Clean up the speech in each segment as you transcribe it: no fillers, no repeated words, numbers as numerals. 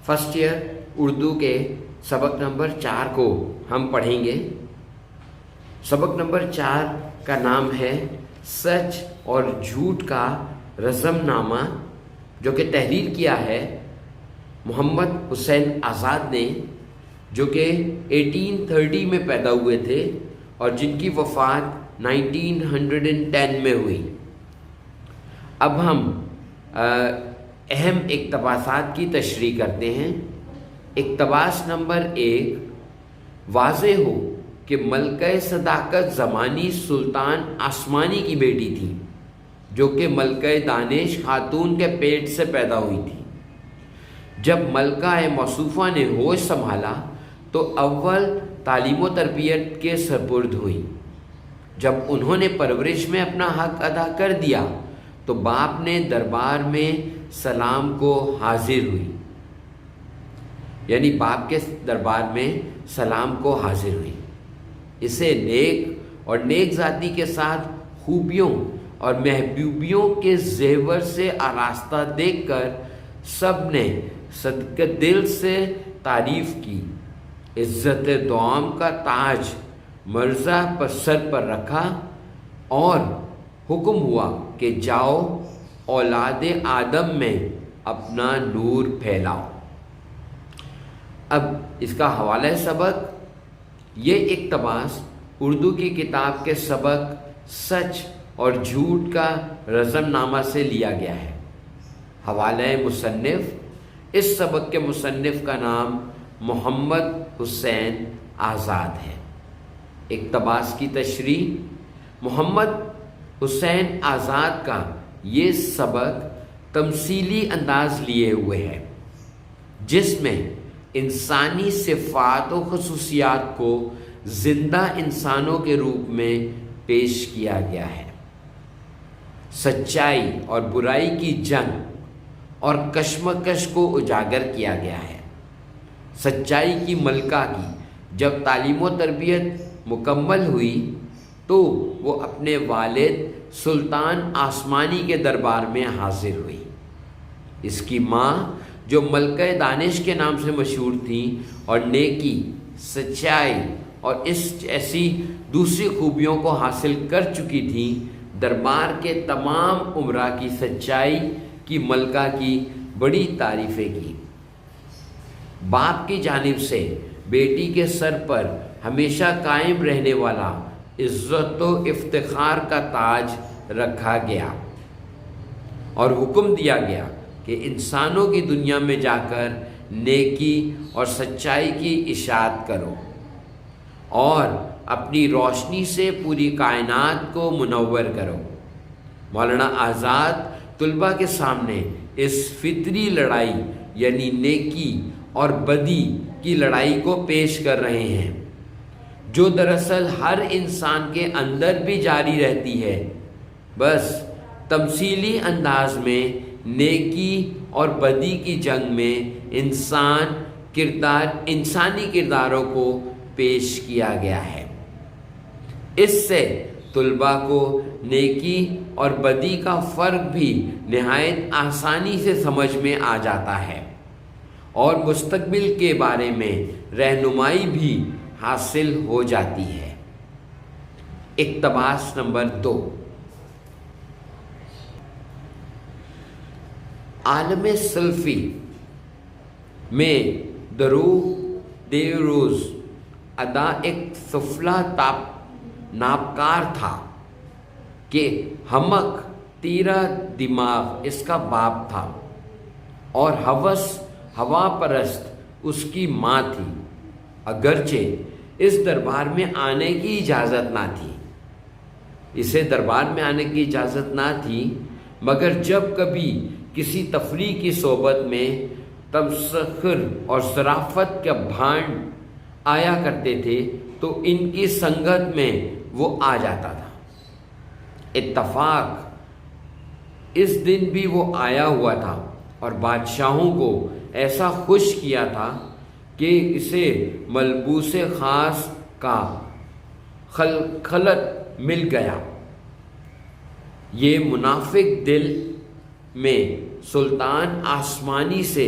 First year Urdu کے سبق number 4 کو ہم پڑھیں گے۔ سبق نمبر 4 کا نام ہے سچ اور جھوٹ کا رزم نامہ، جو کہ تحریر کیا ہے محمد حسین آزاد نے، جو کہ 1830 میں پیدا ہوئے تھے اور جن کی وفات 1910 میں ہوئی۔ اب ہم اہم اقتباسات کی تشریح کرتے ہیں۔ اقتباس نمبر 1، واضح ہو کہ ملکہ صداقت زمانی سلطان آسمانی کی بیٹی تھی، جو کہ ملکہ دانش خاتون کے پیٹ سے پیدا ہوئی تھی۔ جب ملکہ موصوفہ نے ہوش سنبھالا تو اول تعلیم و تربیت کے سرپرد ہوئی۔ جب انہوں نے پرورش میں اپنا حق ادا کر دیا تو باپ نے دربار میں سلام کو حاضر ہوئی، یعنی باپ کے دربار میں سلام کو حاضر ہوئی۔ اسے نیک اور نیک ذاتی کے ساتھ خوبیوں اور محبوبیوں کے زیور سے آراستہ دیکھ کر سب نے صدقہ دل سے تعریف کی۔ عزت دوام کا تاج مرزا پر سر پر رکھا اور حکم ہوا کہ جاؤ اولاد آدم میں اپنا نور پھیلاؤ۔ اب اس کا حوالہ سبق، یہ اقتباس اردو کی کتاب کے سبق سچ اور جھوٹ کا رزم نامہ سے لیا گیا ہے۔ حوالہ مصنف، اس سبق کے مصنف کا نام محمد حسین آزاد ہے۔ اقتباس کی تشریح، محمد حسین آزاد کا یہ سبق تمثیلی انداز لیے ہوئے ہے، جس میں انسانی صفات و خصوصیات کو زندہ انسانوں کے روپ میں پیش کیا گیا ہے۔ سچائی اور برائی کی جنگ اور کشمکش کو اجاگر کیا گیا ہے۔ سچائی کی ملکہ کی جب تعلیم و تربیت مکمل ہوئی تو وہ اپنے والد سلطان آسمانی کے دربار میں حاضر ہوئی۔ اس کی ماں، جو ملکہ دانش کے نام سے مشہور تھیں اور نیکی، سچائی اور اس ایسی دوسری خوبیوں کو حاصل کر چکی تھیں، دربار کے تمام امراء کی سچائی کی ملکہ کی بڑی تعریفیں کی۔ باپ کی جانب سے بیٹی کے سر پر ہمیشہ قائم رہنے والا عزت و افتخار کا تاج رکھا گیا اور حکم دیا گیا کہ انسانوں کی دنیا میں جا کر نیکی اور سچائی کی اشاعت کرو اور اپنی روشنی سے پوری کائنات کو منور کرو۔ مولانا آزاد طلباء کے سامنے اس فطری لڑائی یعنی نیکی اور بدی کی لڑائی کو پیش کر رہے ہیں، جو دراصل ہر انسان کے اندر بھی جاری رہتی ہے، بس تمثیلی انداز میں نیکی اور بدی کی جنگ میں انسانی کرداروں کو پیش کیا گیا ہے۔ اس سے طلباء کو نیکی اور بدی کا فرق بھی نہایت آسانی سے سمجھ میں آ جاتا ہے اور مستقبل کے بارے میں رہنمائی بھی حاصل ہو جاتی ہے۔ اقتباس نمبر 2، عالم سلفی میں دروغ روز ادا ایک سفلہ ناپکار تھا کہ حمق تیرا دماغ اس کا باپ تھا اور ہوس ہوا پرست اس کی ماں تھی، اگرچہ اس دربار میں آنے کی اجازت نہ تھی۔ اسے دربار میں آنے کی اجازت نہ تھی، مگر جب کبھی کسی تفریح کی صحبت میں تمسخر اور ظرافت کا بھانڈ آیا کرتے تھے تو ان کی سنگت میں وہ آ جاتا تھا۔ اتفاق اس دن بھی وہ آیا ہوا تھا اور بادشاہوں کو ایسا خوش کیا تھا کہ اسے ملبوس خاص کا خلط مل گیا۔ یہ منافق دل میں سلطان آسمانی سے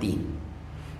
3,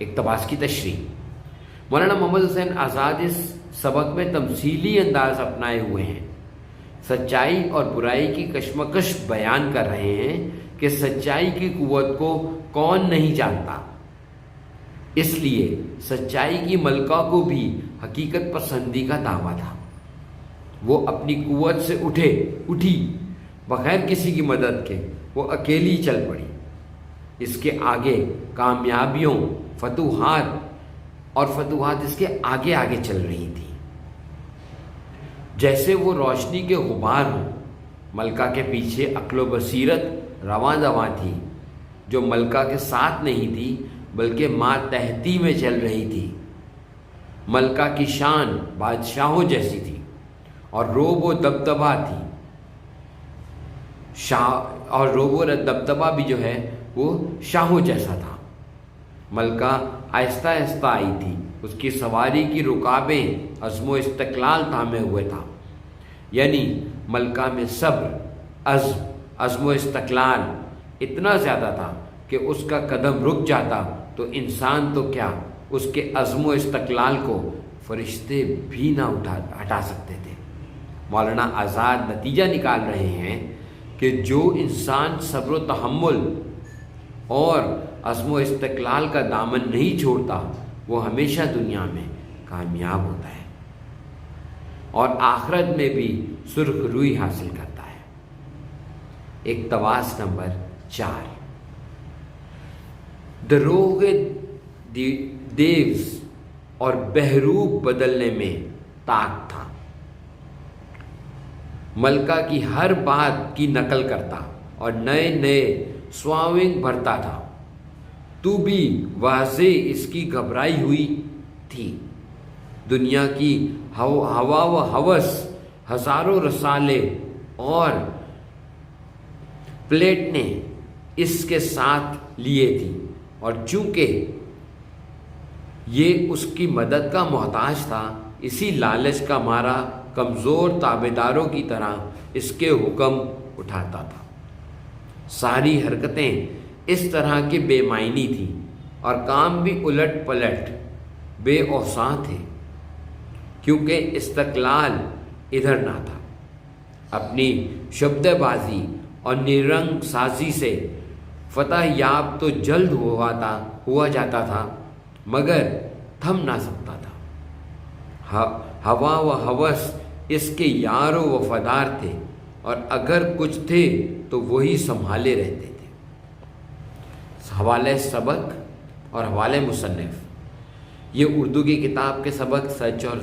اقتباس کی تشریح۔ مولانا محمد حسین آزاد اس سبق میں تمثیلی انداز اپنائے ہوئے ہیں، سچائی اور برائی کی کشمکش بیان کر رہے ہیں کہ سچائی کی قوت کو کون نہیں جانتا، اس لیے سچائی کی ملکہ کو بھی حقیقت پسندی کا دعویٰ تھا۔ وہ اپنی قوت سے اٹھی بغیر کسی کی مدد کے، وہ اکیلی چل پڑی۔ اس کے آگے کامیابیوں، فتوحات اس کے آگے آگے چل رہی تھی، جیسے وہ روشنی کے غبار ہوں۔ ملکہ کے پیچھے عقل و بصیرت رواں دواں تھی، جو ملکہ کے ساتھ نہیں تھی بلکہ ماتحتی میں چل رہی تھی۔ ملکہ کی شان بادشاہوں جیسی تھی اور روب و دبدبہ تھی، اور روب و دبدبہ بھی جو ہے وہ شاہوں جیسا تھا۔ ملکہ آہستہ آہستہ آئی تھی، اس کی سواری کی رکابیں عزم و استقلال تھامے ہوئے تھا، یعنی ملکہ میں صبر، عزم و استقلال اتنا زیادہ تھا کہ اس کا قدم رک جاتا تو انسان تو کیا، اس کے عزم و استقلال کو فرشتے بھی نہ ہٹا سکتے تھے۔ مولانا آزاد نتیجہ نکال رہے ہیں کہ جو انسان صبر و تحمل اور عزم و استقلال کا دامن نہیں چھوڑتا وہ ہمیشہ دنیا میں کامیاب ہوتا ہے اور آخرت میں بھی سرخ روئی حاصل کرتا ہے۔ اقتباس نمبر 4۔ دروغ دیوز اور بہروپ بدلنے میں طاق تھا۔ ملکہ کی ہر بات کی نقل کرتا اور نئے سوانگ بھرتا تھا۔ تو بھی واضح اس کی گھبرائی ہوئی تھی۔ دنیا کی ہوا و ہوس، ہزاروں رسالے اور پلیٹیں اس کے ساتھ لیے تھی، اور چونکہ یہ اس کی مدد کا محتاج تھا، اسی لالچ کا مارا کمزور تابعداروں کی طرح اس کے حکم اٹھاتا تھا۔ ساری حرکتیں اس طرح کی بے معنی تھیں اور کام بھی الٹ پلٹ بے اوساں تھے، کیونکہ استقلال ادھر نہ تھا۔ اپنی شبدہ بازی اور نیرنگ سازی سے فتح یاب تو جلد ہوا جاتا تھا، مگر تھم نہ سکتا تھا۔ ہوا و ہوس اس کے یار و وفادار تھے، اور اگر کچھ تھے تو وہی سنبھالے رہتے تھے۔ حوالہ سبق اور حوالہ مصنف، یہ اردو کی کتاب کے سبق سچ اور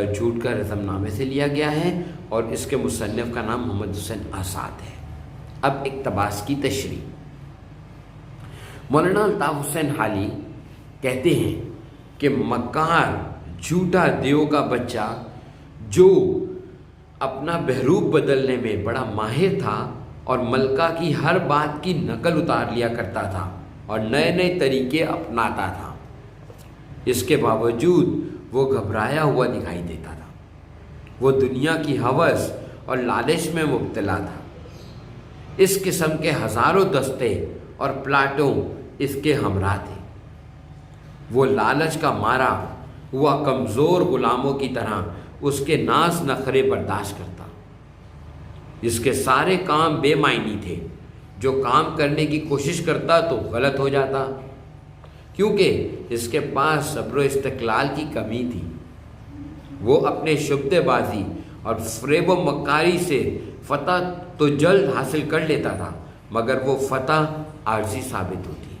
جھوٹ کا رزم نامے سے لیا گیا ہے، اور اس کے مصنف کا نام محمد حسین آزاد ہے۔ اب اقتباس کی تشریح۔ مولانا الطاف حسین حالی کہتے ہیں کہ مکار جھوٹا دیو کا بچہ جو اپنا بہروپ بدلنے میں بڑا ماہر تھا اور ملکہ کی ہر بات کی نقل اتار لیا کرتا تھا اور نئے طریقے اپناتا تھا، اس کے باوجود وہ گھبرایا ہوا دکھائی دیتا تھا۔ وہ دنیا کی ہوس اور لالچ میں مبتلا تھا۔ اس قسم کے ہزاروں دستے اور پلاٹوں اس کے ہمراہ تھے۔ وہ لالچ کا مارا ہوا کمزور غلاموں کی طرح اس کے ناز نخرے برداشت کرتا۔ اس کے سارے کام بے معنی تھے، جو کام کرنے کی کوشش کرتا تو غلط ہو جاتا، کیونکہ اس کے پاس صبر و استقلال کی کمی تھی۔ وہ اپنے شبدہ بازی اور فریب و مکاری سے فتح تو جلد حاصل کر لیتا تھا، مگر وہ فتح عارضی ثابت ہوتی۔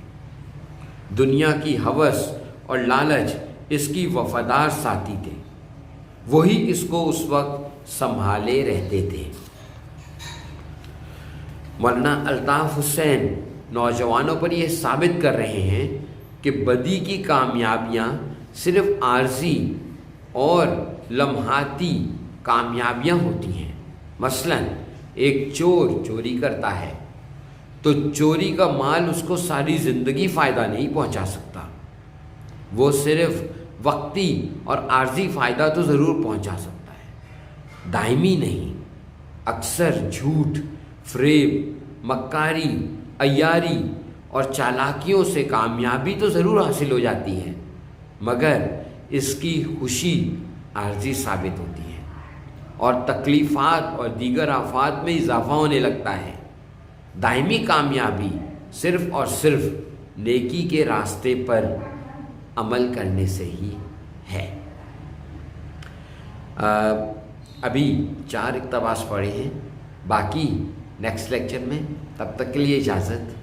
دنیا کی ہوس اور لالچ اس کی وفادار ساتھی تھے، وہی اس کو اس وقت سنبھالے رہتے تھے۔ مولانا الطاف حسین نوجوانوں پر یہ ثابت کر رہے ہیں کہ بدی کی کامیابیاں صرف عارضی اور لمحاتی کامیابیاں ہوتی ہیں۔ مثلا ایک چور چوری کرتا ہے تو چوری کا مال اس کو ساری زندگی فائدہ نہیں پہنچا سکتا، وہ صرف وقتی اور عارضی فائدہ تو ضرور پہنچا سکتا ہے، دائمی نہیں۔ اکثر جھوٹ، فریب، مکاری، عیاری اور چالاکیوں سے کامیابی تو ضرور حاصل ہو جاتی ہے، مگر اس کی خوشی عارضی ثابت ہوتی ہے اور تکلیفات اور دیگر آفات میں اضافہ ہونے لگتا ہے۔ دائمی کامیابی صرف اور صرف نیکی کے راستے پر عمل کرنے سے ہی ہے۔ ابھی 4 اقتباس پڑھے ہیں، باقی نیکسٹ لیکچر میں، تب تک کے لیے اجازت۔